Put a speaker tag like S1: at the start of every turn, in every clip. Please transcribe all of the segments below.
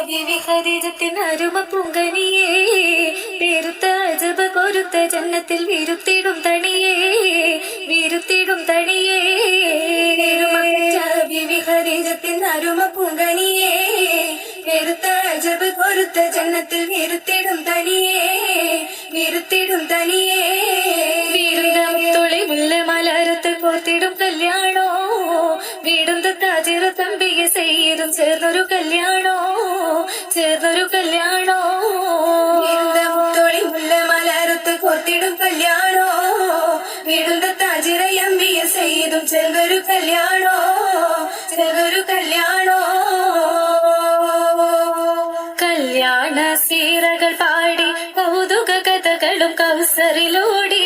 S1: ബിവി ഖദീജത്തിൻ അരുമ പുങ്കനിയേ, പെരുത്ത അജബ പൊരുത്ത ജന്നത്തിൽ വിരുത്തിടും തണിയേ, വിരുത്തിടും തണിയേ. ബിവി ഖദീജത്തിൻ അരുമ പുങ്കനിയേ, പെരുത്ത അജബ് പൊരുത്ത ജന്നത്തിൽ വിരുത്തിടും തണിയേ, വിരുത്തിടും തണിയേ. വീരുന്തൊളി മുല്ല മലരത്ത് പോത്തിടും കല്യാണോ, വീടും താജിറ തമ്പിക സയ്യിദും ചേർന്നൊരു കല്യാണോ, ചേർന്നൊരു കല്യാണോ. വീരുന്തൊളി മുല്ല മലരത്ത് പോത്തിടും കല്യാണോ, വീടും താജിറ അമ്പിക സയ്യിദും ചേർന്നൊരു കല്യാണോ, ചേർന്നൊരു കല്യാണോ. കല്യാണ സീറകൾ പാടി കൗതുക കഥകളും കൗസറിലോടി,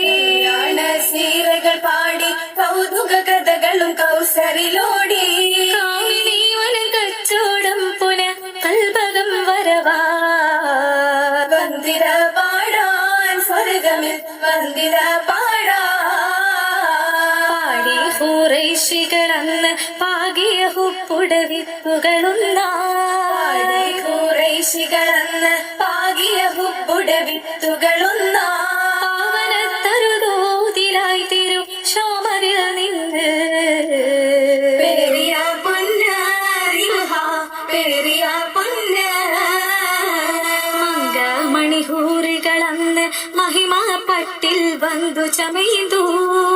S1: കല്യാണ സീറകൾ പാടി കൗതുക കഥകളും കൗസറിലോടി. കാമിനീവനം കച്ചോടം പുന കൽപകം വരവാ, വന്ദിര പാടാൻ സ്വർഗമിൽ വന്ദിര പാടാൻ. പാടി ഖുറൈശികളന്ന് പാകിയ ഹുപ്പുടവിപ്പുകളുന്നാ, ഖുറൈശികളന്ന് പാകിയ ഹുപ്പുടവിത്തുകളുന്നാ. പാവനത്തരുതോതിലായി തിരു ശോമരിൽ നിന്ന് പെരിയ പൊന്നരിമഹ, പെരിയ പൊന്ന മംഗമണിഹൂറുകളന്ന് മഹിമപ്പട്ടിൽ വന്നു ചമയ്തു,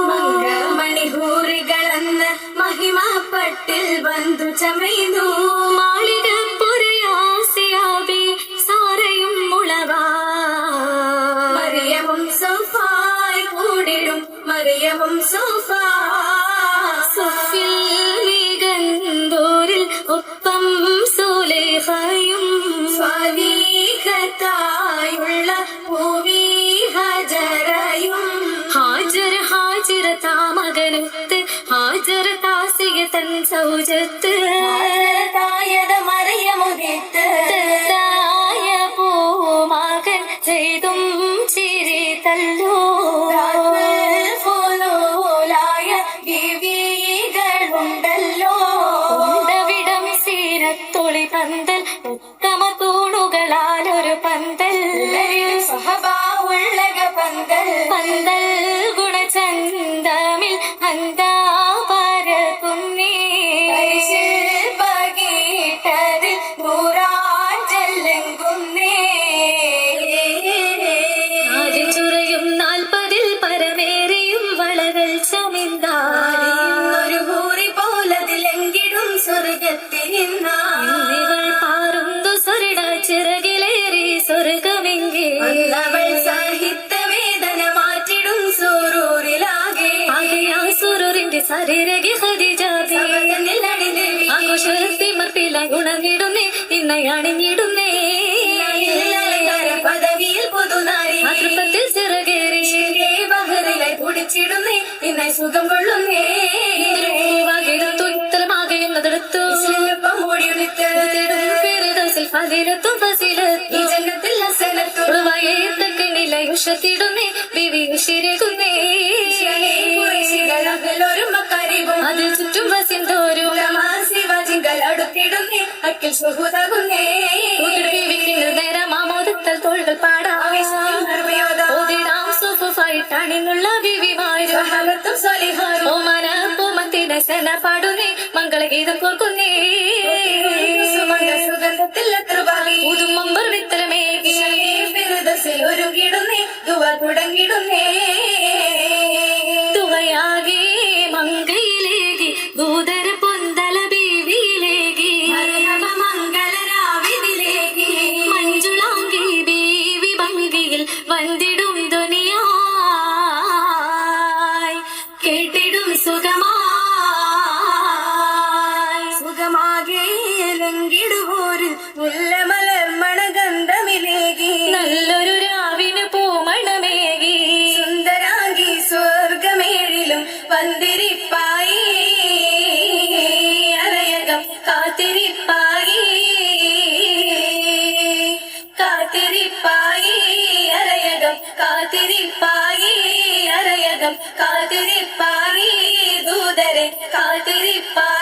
S1: മംഗമണിഹൂറുകളന്ന് മഹിമപ്പട്ടിൽ വന്നു ചമയ്തു. മാളിക പുരയാസിയാബി സാരയും മുളവാ, മറിയവും സോഫായി കൂടിടും മറിയവും സോഫ. സുഫിൽ മികന്തൂരിൽ ഒപ്പം സുലൈഖയും സ്വാലിഹത്തായുള്ള പൂവി ഹജറയും. ഹാജർ ഹാജിറ താമകനത്ത് ഹാജർ താസിയ തൻ സൗജത്ത്, തായത മറിയമുദിത്ത് തായ പൂമകൻ ചെയ്തും ചിരി തല്ലോ. ഫോലോലായ ബിവികളുണ്ടല്ലോ, ഉണ്ടവിടം സീരത്തൊളി പന്തൽ ഉത്തമ തൂണുകളാലൊരു പന്തൽ, സഹബാവുള്ളക പന്തൽ, പന്തൽ ഗുണചന്തമിൽ അന്താപരകുന്നേ. പകീട്ടതിൽ നൂറാറ്റല്ലെങ്കുന്നേ. ആദ്യം ചുറയും 40 പരമേറിയും വളകൾ ചമിന്താരിന്നൊരു ഹൂറി പോലതിലെങ്കിടും സ്വർഗത്തിനിന്നവൾ പാറുന്നു സ്വരിട ചിറകിലേറി സ്വർഗമെങ്കിൽ. അവൾ സാഹിത്യ വേദന മാറ്റിടും സൂറൂരിലാകെ, ആകെയാ സൂറൂരിന്റെ ശരീരകി ഖദീജാബി ആഘോഷത്തി മർപ്പിലായി ഉണങ്ങിടുന്നേ, ഇന്നയാണിഞ്ഞിടുന്നേ. പദവിയിൽ പുതുനാരി മാതൃത്വത്തിൽ ചിറകേറി ബഹറിലായി പൊടിച്ചിടുന്നേ, ഇന്നായി സുഖം കൊള്ളുന്നേ. തുത്തലമാകെയുന്നതെടുത്തു ഫസിലത്തും ഫസിലത്തും ജന്നത്തിൽ ഉഷത്തിടുന്നേ, ബിവി ഉശിരകുന്നേ. അതിൽ ചുറ്റും വസിന്തോരും ശിവജികൾ അടുത്തിടുന്നേ, അക്കിൽ സുഹൃതകുന്നേ. നേരം ആമോദത്തൽ തോളുകൾ പാടാം, ഓതിടാം സുഫായിട്ടാണിന്നുള്ള ബിവിമാരും ഓമന പൂമത്തിന സന പാടുന്നേ, മംഗളഗീതം കോർക്കുന്നേ. സുഗന്ധത്തിൽ പുതുമമ്പർ വിത്തലമേകി ഒരുങ്ങിടുന്നേ, ദുവ തുടങ്ങിടുന്നേ. ദുവയാകെ മങ്കയിലേകി ദൂതര പൊന്തല ബീവിയിലേകി, മംഗളരാവിതിലേകി മഞ്ജുളാങ്കി ബീവി ഭംഗിയിൽ വന്ദിടും ധ്വനിയായി, കേട്ടിടും സുഖമായി. സുഖമാകെ ലങ്കിടുവോരിൽ മുല്ലമലർ മണഗന്ധമിലേകി, നല്ലൊരു രാവിന് പൂമണമേകി. സുന്ദരാംഗി സ്വർഗമേഴിലും വന്ദിരിപ്പായി, അരയകം കാത്തിരിപ്പായി, കാത്തിരിപ്പായി അരയകം, കാത്തിരിപ്പായി അരയകം, കാത്തിരിപ്പായി ദൂതരെ കാത്തിരിപ്പായി.